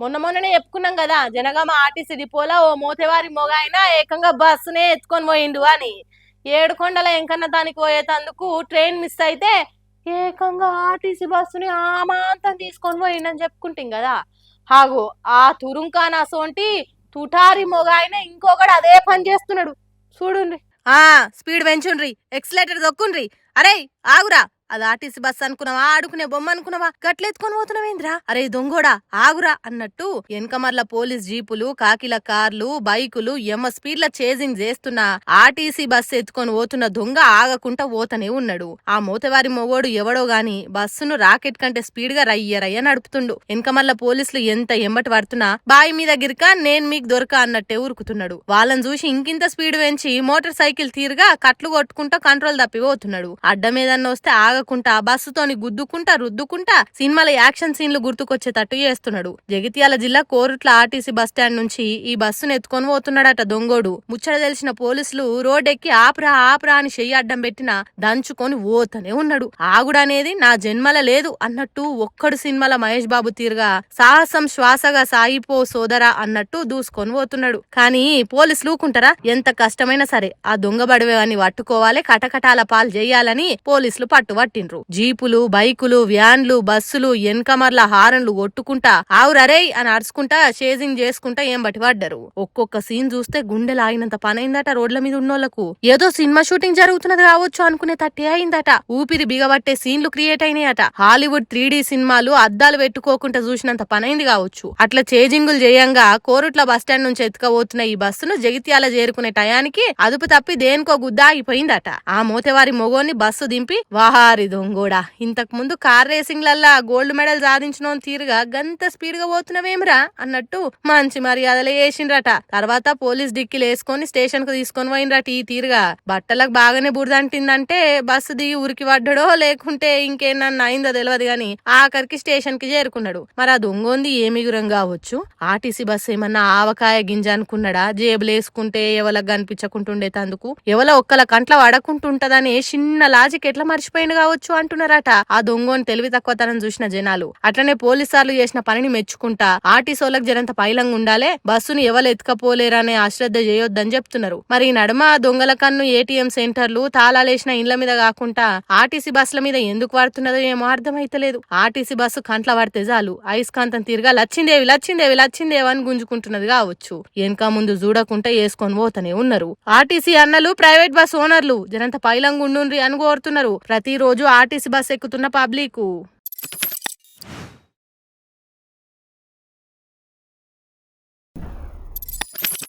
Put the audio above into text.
మొన్ననే చెప్పుకున్నాం కదా, జనగామ ఆర్టీసీ డిపోలో ఓ మోతేవారి మొగాయన ఏకంగా బస్సునే ఎత్తుకొని పోయిండు అని. ఏడుకొండల ఎంకన్న దానికి పోయేటందుకు ట్రైన్ మిస్ అయితే ఏకంగా ఆర్టీసీ బస్సుని ఆమాంతం తీసుకొని పోయిండని చెప్పుకుంటాం కదా. హాగో ఆ తురుంకాన సోంటి తుటారి మొగాయన ఇంకొకడు అదే పని చేస్తున్నాడు చూడుండ్రి. Speed పెంచుండ్రి, accelerator దొక్కుండ్రి. అరే ఆగురా, అది ఆర్టీసీ బస్ అనుకున్నావా, ఆడుకునే బొమ్మ అనుకున్నావా, గట్లెత్తుకొని పోతున్నావేంద్రా, అరే దొంగోడా ఆగురా అన్నట్టు వెనకమర్ల పోలీస్ జీపులు, కాకిల కార్లు, బైకులు ఎమ్మ స్పీడ్ల చేజింగ్ చేస్తున్నా ఆర్టీసీ బస్సు ఎత్తుకొని పోతున్న దొంగ ఆగకుండా పోతనే ఉన్నాడు. ఆ మూతవారి మొగోడు ఎవడో గాని బస్సును రాకెట్ కంటే స్పీడ్ గా రయ్య నడుపుతుండు. వెనకమర్ల పోలీసులు ఎంత ఎంబటి పడుతున్నా బాయి మీద గిరిక నేను మీకు దొరక అన్నట్టే ఉరుకుతున్నాడు. వాళ్ళని చూసి ఇంకింత స్పీడ్ పెంచి మోటార్ సైకిల్ తీరుగా కట్లు కొట్టుకుంటా కంట్రోల్ తప్పి పోతున్నాడు. అడ్డమేదన్న వస్తే ఆగకుండా బస్సుతోని గుద్దుకుంటా రుద్దుకుంటా సినిమాల యాక్షన్ సీన్లు గుర్తుకొచ్చేటట్టు చేస్తున్నాడు. జగిత్యాల జిల్లా కోరుట్ల ఆర్టీసీ బస్టాండ్ నుంచి ఈ బస్సును ఎత్తుకొని పోతున్నాడట దొంగోడు. ముచ్చట తెలిసిన పోలీసులు రోడ్డెక్కి ఆపురా అని చెయ్యి అడ్డం పెట్టినా దంచుకొని పోతనే ఉన్నాడు. ఆగుడనేది నా జన్మల లేదు అన్నట్టు ఒక్కడు సినిమాల మహేష్ బాబు తీరుగా సాహసం శ్వాసగా సాగిపో సోదరా అన్నట్టు దూసుకొని పోతున్నాడు. కానీ పోలీసులు ఊకుంటారా? ఎంత కష్టమైనా సరే ఆ దొంగ బడివేవాన్ని పట్టుకోవాలి, కటకటాల పాలు చేయాలని పోలీసులు పట్టిండ్రు. జీపులు, బైకులు, వ్యాన్లు, బస్సులు ఎన్కమర్ల హారన్లు కొట్టుకుంటా ఆవురరే అని అరుచుకుంటా చేజింగ్ చేసుకుంటా ఏం బట్టి పడ్డారు. ఒక్కొక్క సీన్ చూస్తే గుండెలు ఆగినంత పనైందట రోడ్ల మీద ఉన్నోళ్లకు. ఏదో సినిమా షూటింగ్ జరుగుతున్నది కావచ్చు అనుకునే తట్టే అయిందట. ఊపిరి బిగబట్టే సీన్లు క్రియేట్ అయినాయట. హాలీవుడ్ 3D సినిమాలు అద్దాలు పెట్టుకోకుండా చూసినంత పనైంది కావచ్చు. అట్లా చేజింగులు చేయంగా కోరుట్ల బస్టాండ్ నుంచి ఎత్తుకపోతున్న ఈ బస్సును జగిత్యాల చేరుకునే టయానికి అదుపు తప్పి దేనికో గుద్ద ఆగిపోయిందట. ఆ మోతేవారి మొగోని బస్సు దింపి వాహారి దొంగోడా, ఇంతకు ముందు కార్ రేసింగ్లల్లా గోల్డ్ మెడల్ సాధించిన తీరుగా గంత స్పీడ్ గా పోతున్నావేమిరా అన్నట్టు మంచి మర్యాదలే వేసిండ్రట. తర్వాత పోలీస్ డిక్కీలు వేసుకొని స్టేషన్ కు తీసుకొని పోయినరట. ఈ తీరుగా బట్టలకు బాగానే బురదంటిందంటే బస్సు దిగి ఉరికి పడ్డాడో లేకుంటే ఇంకేనన్నా అయిందో తెలియదు గాని ఆఖరికి స్టేషన్ కి చేరుకున్నాడు. మరి ఆ దొంగోంది ఏమిగురం కావచ్చు. ఆర్టీసీ బస్సు ఏమన్నా ఆవకాయ గింజ అనుకున్నాడా? జేబులు వేసుకుంటే ఎవలకు కనిపించకుంటుండే తందుకు ఎవల ఒక్కల కంట్ల పడకుంటుంటదని చిన్న లాజిక్ ఎట్లా మర్చిపోయింది కావచ్చు అంటున్నారట. ఆ దొంగని తెలివి తక్కువతనం చూసిన జనాలు. అట్లనే పోలీసార్లు చేసిన పనిని మెచ్చుకుంటా ఆర్టీసోలకు జరంత పైలంగా ఉండాలే, బస్సును ఎవరు ఎత్తుకపోలేరనే అశ్రద్ధ చేయొద్దని చెప్తున్నారు. మరి నడుమ దొంగల కన్ను ఏటీఎం సెంటర్లు తాళాలేసిన ఇండ్ల మీద కాకుండా ఆర్టీసీ బస్సుల మీద ఎందుకు పడుతున్నదో ఏమో అర్థమైతలేదు. ఆర్టీసీ బస్సు కంట్ల పడితే చాలు అయస్కాంతం తీరుగా లచ్చిందేవి అని గుంజుకుంటున్నది కావచ్చు. వెనక ముందు చూడకుండా వేసుకొని పోతనే ఉన్నారు. ఆర్టీసీ అన్నలు, ప్రైవేట్ బస్ ఓనర్లు జరంత పైలంగా ఉండుండ్రి అని కోరుతున్నారు ప్రతిరోజు ఆర్టీసీ బస్ ఎక్కుతున్న పబ్లిక్.